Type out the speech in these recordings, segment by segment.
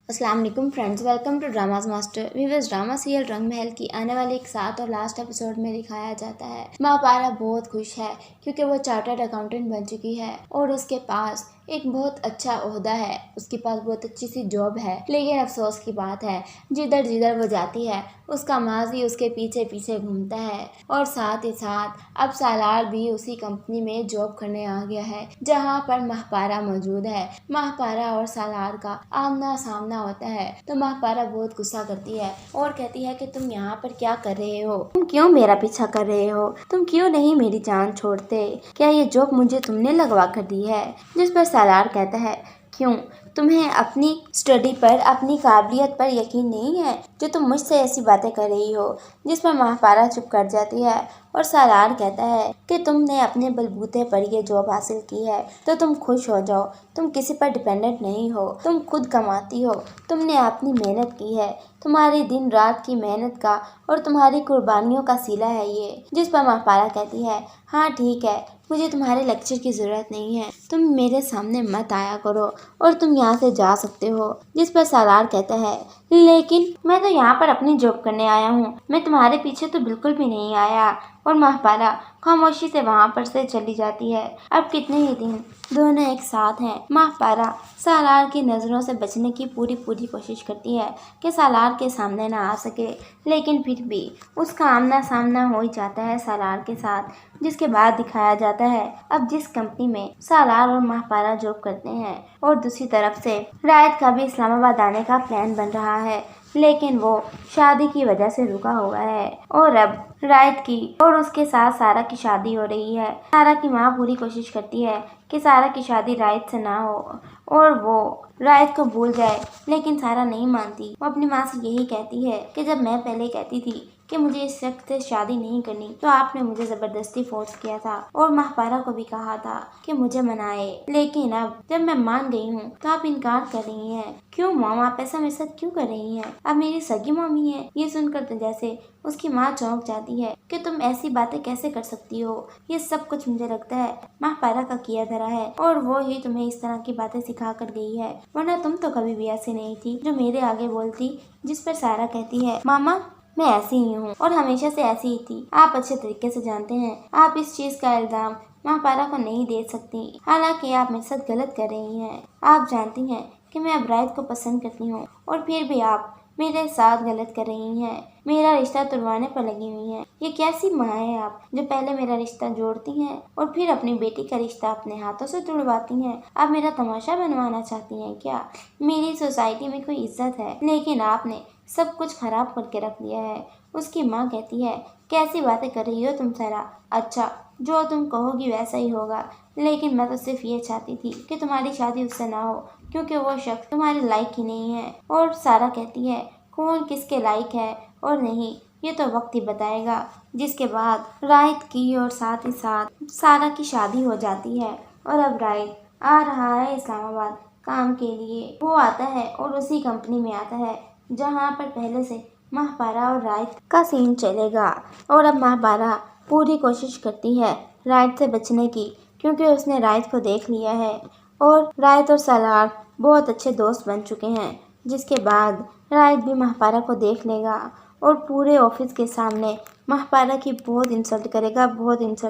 अस्सलाम वालेकुम friends, welcome to dramas master. Viewers, drama serial Rang Mahal की आने वाले एक 7 और लास्ट एपिसोड में दिखाया जाता है महापारा बहुत खुश है क्योंकि वो चार्टर्ड अकाउंटेंट बन चुकी है और उसके पास एक बहुत अच्छा ओहदा है, उसके पास बहुत अच्छी सी जॉब है। लेकिन अफसोस की बात है, जिधर जिधर वो जाती है उसका माजी उसके पीछे पीछे घूमता है और साथ ही साथ अब सालार भी उसी कंपनी में जॉब करने आ गया है जहाँ पर महापारा मौजूद है। महापारा और सालार का आमना सामना होता है तो महापारा बहुत गुस्सा करती है और कहती है कि तुम यहाँ पर क्या कर रहे हो, तुम क्यों मेरा पीछा कर रहे हो, तुम क्यों नहीं मेरी जान छोड़ते, क्या ये जॉब मुझे तुमने लगवा कर दी है। जिस पर सालार कहता है, क्यों तुम्हें अपनी स्टडी पर, अपनी काबिलियत पर यकीन नहीं है जो तुम मुझसे ऐसी बातें कर रही हो। जिस पर महापारा चुप कर जाती है और सालार कहता है कि तुमने अपने बलबूते पर ये जॉब हासिल की है तो तुम खुश हो जाओ, तुम किसी पर डिपेंडेंट नहीं हो, तुम खुद कमाती हो, तुमने अपनी मेहनत की है, तुम्हारी दिन रात की मेहनत का और तुम्हारी कुर्बानियों का सिला है ये। जिस पर महापारा कहती है, हाँ ठीक है, मुझे तुम्हारे लेक्चर की ज़रूरत नहीं है, तुम मेरे सामने मत आया करो और तुम यहाँ से जा सकते हो। जिस पर सालार कहता है, लेकिन मैं तो यहाँ पर अपनी जॉब करने आया हूँ, मैं तुम्हारे पीछे तो बिल्कुल भी नहीं आया। और महापारा खामोशी से वहाँ पर से चली जाती है। अब कितने ही दिन दोनों एक साथ हैं। महापारा सालार की नज़रों से बचने की पूरी कोशिश करती है कि सालार के सामने ना आ सके, लेकिन फिर भी उसका आमना सामना हो ही जाता है सालार के साथ। जिसके बाद दिखाया जाता है अब जिस कंपनी में सालार और महापारा जॉब करते हैं और दूसरी तरफ से रायत का भी इस्लामाबाद आने का प्लान बन रहा है, लेकिन वो शादी की वजह से रुका हुआ है और अब रायत की और उसके साथ सारा की शादी हो रही है। सारा की माँ पूरी कोशिश करती है कि सारा की शादी रायत से ना हो और वो रायत को भूल जाए, लेकिन सारा नहीं मानती। वो अपनी माँ से यही कहती है कि जब मैं पहले कहती थी कि मुझे इस शख्स से शादी नहीं करनी तो आपने मुझे जबरदस्ती फोर्स किया था और महापारा को भी कहा था कि मुझे मनाए, लेकिन अब जब मैं मान गई हूँ तो आप इनकार कर रही हैं। क्यों मॉम, आप ऐसा मेरे साथ क्यों कर रही हैं? आप मेरी सगी मम्मी है। ये सुनकर तो जैसे उसकी माँ चौंक जाती है कि तुम ऐसी बातें कैसे कर सकती हो, ये सब कुछ मुझे लगता है महापारा का किया धरा है और वो ही तुम्हें इस तरह की बातें सिखा कर गई है, वरना तुम तो कभी भी ऐसी नहीं थी जो मेरे आगे बोलती। जिस पर सारा कहती है, मामा मैं ऐसी ही हूँ और हमेशा से ऐसी ही थी, आप अच्छे तरीके से जानते हैं। आप इस चीज का इल्जाम महापारा को नहीं दे सकती, हालांकि आप मेरे साथ गलत कर रही हैं। आप जानती हैं कि मैं अब रायत को पसंद करती हूँ और फिर भी आप मेरे साथ गलत कर रही हैं, मेरा रिश्ता तुड़वाने पर लगी हुई हैं। ये कैसी माँ है आप जो पहले मेरा रिश्ता जोड़ती हैं और फिर अपनी बेटी का रिश्ता अपने हाथों से तुड़वाती हैं। आप मेरा तमाशा बनवाना चाहती हैं क्या? मेरी सोसाइटी में कोई इज्जत है, लेकिन आपने सब कुछ खराब करके रख दिया है। उसकी माँ कहती है, कैसी बातें कर रही हो तुम सारा? अच्छा, जो तुम कहोगी वैसा ही होगा, लेकिन मैं तो सिर्फ ये चाहती थी कि तुम्हारी शादी उससे ना हो क्योंकि वो शख्स तुम्हारे लायक ही नहीं है। और सारा कहती है, कौन किसके लायक है और नहीं ये तो वक्त ही बताएगा। जिसके बाद रायत की और साथ ही साथ सारा की शादी हो जाती है और अब रायत आ रहा है इस्लामाबाद काम के लिए। वो आता है और उसी कंपनी में आता है जहाँ पर पहले से महापारा और रायत का सीन चलेगा। और अब महापारा पूरी कोशिश करती है रायत से बचने की क्योंकि उसने रायत को देख लिया है और रायत और सालार बहुत अच्छे दोस्त बन चुके हैं। जिसके बाद रायत भी महापारा को देख लेगा और पूरे ऑफिस के सामने महापारा की बहुत इंसल्ट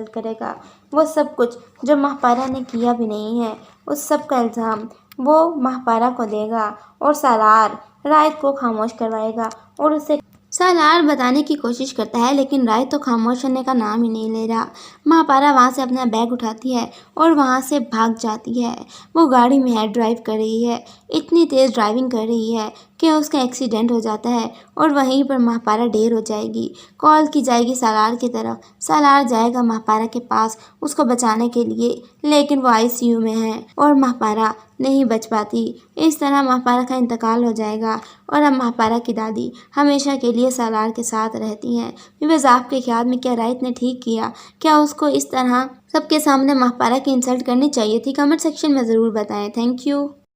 करेगा। वो सब कुछ जो महापारा ने किया भी नहीं है उस सब का इल्ज़ाम वो महापारा को देगा और सालार रायत को खामोश करवाएगा और उसे सालार बताने की कोशिश करता है, लेकिन रायत तो खामोश होने का नाम ही नहीं ले रहा। महापारा वहाँ से अपना बैग उठाती है और वहाँ से भाग जाती है। वो गाड़ी में है, ड्राइव कर रही है, इतनी तेज़ ड्राइविंग कर रही है कि उसका एक्सीडेंट हो जाता है और वहीं पर महापारा ढेर हो जाएगी। कॉल की जाएगी सालार की तरफ, सालार जाएगा महापारा के पास उसको बचाने के लिए, लेकिन वो आईसीयू में है और महापारा नहीं बच पाती। इस तरह महापारा का इंतकाल हो जाएगा और अब महापारा की दादी हमेशा के लिए सालार के साथ रहती हैं। व्यूअर्स, आपके ख्याल में क्या रायत ने ठीक किया? क्या उसको इस तरह सबके सामने महापारा की इंसल्ट करनी चाहिए थी? कमेंट सेक्शन में ज़रूर बताएं। Thank you.